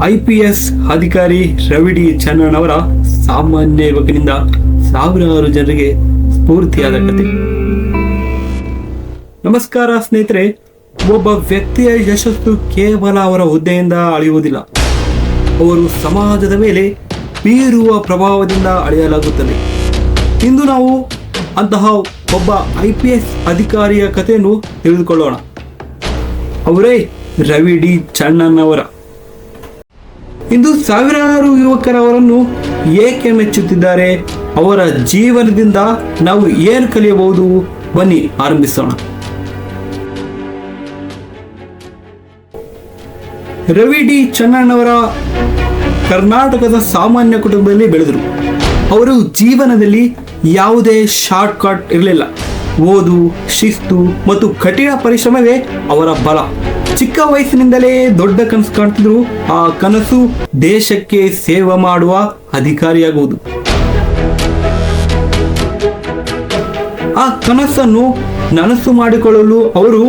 IPS ಅಧಿಕಾರಿ Ravi D ಚನ್ನಣ್ಣವರ ಸಾಮಾನ್ಯ ಯುವಕನಿಂದ ಸಾವಿರಾರು ಜನರಿಗೆ ಸ್ಫೂರ್ತಿಯಾದ ಕಥೆ. ನಮಸ್ಕಾರ ಸ್ನೇಹಿತರೆ. ಒಬ್ಬ ವ್ಯಕ್ತಿಯ ಯಶಸ್ಸು ಕೇವಲ ಅವರ ಹುದ್ದೆಯಿಂದ ಅಳೆಯುವುದಿಲ್ಲ, ಅವರು ಸಮಾಜದ ಮೇಲೆ ಬೀರುವ ಪ್ರಭಾವದಿಂದ ಅಳೆಯಲಾಗುತ್ತದೆ. ಇಂದು ನಾವು ಅಂತಹ ಒಬ್ಬ IPS ಅಧಿಕಾರಿಯ ಕಥೆಯನ್ನು ತಿಳಿದುಕೊಳ್ಳೋಣ. ಅವರೇ ರವಿ ಡಿ ಚನ್ನಣ್ಣವರ. ಇಂದು ಸಾವಿರಾರು ಯುವಕರವರನ್ನು ಏಕೆ ಮೆಚ್ಚುತ್ತಿದ್ದಾರೆ, ಅವರ ಜೀವನದಿಂದ ನಾವು ಏನು ಕಲಿಯಬಹುದು, ಬನ್ನಿ ಆರಂಭಿಸೋಣ. ರವಿ ಡಿ ಚನ್ನಣ್ಣವರ ಕರ್ನಾಟಕದ ಸಾಮಾನ್ಯ ಕುಟುಂಬದಲ್ಲಿ ಬೆಳೆದರು. ಅವರು ಜೀವನದಲ್ಲಿ ಯಾವುದೇ ಶಾರ್ಟ್ ಕಟ್ ಇರಲಿಲ್ಲ. ಓದು, ಶಿಸ್ತು ಮತ್ತು ಕಠಿಣ ಪರಿಶ್ರಮವೇ ಅವರ ಬಲ. ಚಿಕ್ಕ ವಯಸ್ಸಿನಿಂದಲೇ ದೊಡ್ಡ ಕನಸು ಕಾಣ್ತಿದ್ರು. ಆ ಕನಸು ದೇಶಕ್ಕೆ ಸೇವೆ ಮಾಡುವ ಅಧಿಕಾರಿಯಾಗುವುದು. ಆ ಕನಸನ್ನು ನನಸು ಮಾಡಿಕೊಳ್ಳಲು ಅವರು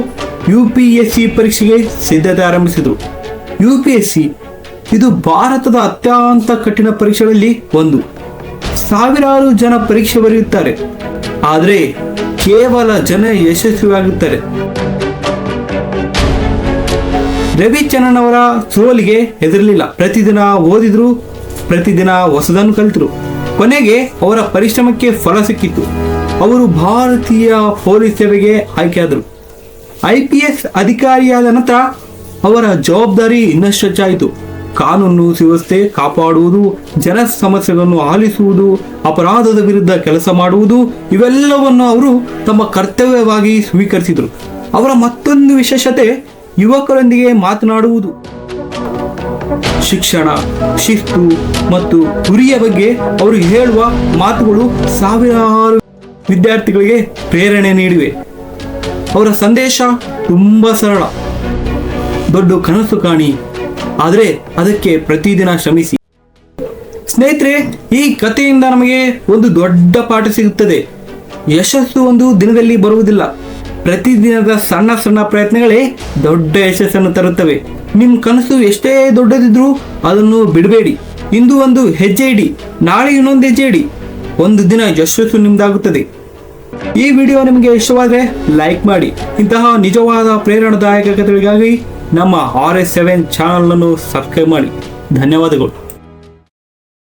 UPSC ಪರೀಕ್ಷೆಗೆ ಸಿದ್ಧತೆ ಆರಂಭಿಸಿದರು. UPSC ಇದು ಭಾರತದ ಅತ್ಯಂತ ಕಠಿಣ ಪರೀಕ್ಷೆಗಳಲ್ಲಿ ಒಂದು. ಸಾವಿರಾರು ಜನ ಪರೀಕ್ಷೆ ಬರೆಯುತ್ತಾರೆ, ಆದರೆ ಕೇವಲ ಜನ ಯಶಸ್ವಿಯಾಗುತ್ತಾರೆ. ರವಿ ಚನ್ನಣ್ಣವರ ಸೋಲಿಗೆ ಹೆದರಲಿಲ್ಲ. ಪ್ರತಿದಿನ ಓದಿದ್ರು, ಪ್ರತಿದಿನ ಹೊಸದನ್ನು ಕಲಿತರು. ಕೊನೆಗೆ ಅವರ ಪರಿಶ್ರಮಕ್ಕೆ ಫಲ ಸಿಕ್ಕಿತ್ತು. ಅವರು ಭಾರತೀಯ ಪೊಲೀಸ್ ಸೇವೆಗೆ ಆಯ್ಕೆಯಾದರು. IPS ಅಧಿಕಾರಿಯಾದ ನಂತರ ಅವರ ಜವಾಬ್ದಾರಿ ಇನ್ನಷ್ಟು ಹೆಚ್ಚಾಯಿತು. ಕಾನೂನು ಸುವ್ಯವಸ್ಥೆ ಕಾಪಾಡುವುದು, ಜನ ಸಮಸ್ಯೆಗಳನ್ನು ಆಲಿಸುವುದು, ಅಪರಾಧದ ವಿರುದ್ಧ ಕೆಲಸ ಮಾಡುವುದು, ಇವೆಲ್ಲವನ್ನು ಅವರು ತಮ್ಮ ಕರ್ತವ್ಯವಾಗಿ ಸ್ವೀಕರಿಸಿದರು. ಅವರ ಮತ್ತೊಂದು ವಿಶೇಷತೆ ಯುವಕರೊಂದಿಗೆ ಮಾತನಾಡುವುದು. ಶಿಕ್ಷಣ, ಶಿಸ್ತು ಮತ್ತು ಗುರಿಯ ಬಗ್ಗೆ ಅವರು ಹೇಳುವ ಮಾತುಗಳು ಸಾವಿರಾರು ವಿದ್ಯಾರ್ಥಿಗಳಿಗೆ ಪ್ರೇರಣೆ ನೀಡಿವೆ. ಅವರ ಸಂದೇಶ ತುಂಬಾ ಸರಳ: ದೊಡ್ಡ ಕನಸು ಕಾಣಿ, ಆದರೆ ಅದಕ್ಕೆ ಪ್ರತಿದಿನ ಶ್ರಮಿಸಿ. ಸ್ನೇಹಿತರೆ, ಈ ಕಥೆಯಿಂದ ನಮಗೆ ಒಂದು ದೊಡ್ಡ ಪಾಠ ಸಿಗುತ್ತದೆ. ಯಶಸ್ಸು ಒಂದು ದಿನದಲ್ಲಿ ಬರುವುದಿಲ್ಲ. ಪ್ರತಿದಿನದ ಸಣ್ಣ ಸಣ್ಣ ಪ್ರಯತ್ನಗಳೇ ದೊಡ್ಡ ಯಶಸ್ಸನ್ನು ತರುತ್ತವೆ. ನಿಮ್ಮ ಕನಸು ಎಷ್ಟೇ ದೊಡ್ಡದಿದ್ರೂ ಅದನ್ನು ಬಿಡಬೇಡಿ. ಇಂದು ಒಂದು ಹೆಜ್ಜೆ ಇಡಿ, ನಾಳೆ ಇನ್ನೊಂದು ಹೆಜ್ಜೆ ಇಡಿ. ಒಂದು ದಿನ ಯಶಸ್ಸು ನಿಮ್ದಾಗುತ್ತದೆ. ಈ ವಿಡಿಯೋ ನಿಮಗೆ ಇಷ್ಟವಾದರೆ ಲೈಕ್ ಮಾಡಿ. ಇಂತಹ ನಿಜವಾದ ಪ್ರೇರಣಾದಾಯಕ ಕಥೆಗಳಿಗಾಗಿ ನಮ್ಮ RS7 ಚಾನಲ್ ಅನ್ನು ಸಬ್ಸ್ಕ್ರೈಬ್ ಮಾಡಿ. ಧನ್ಯವಾದಗಳು.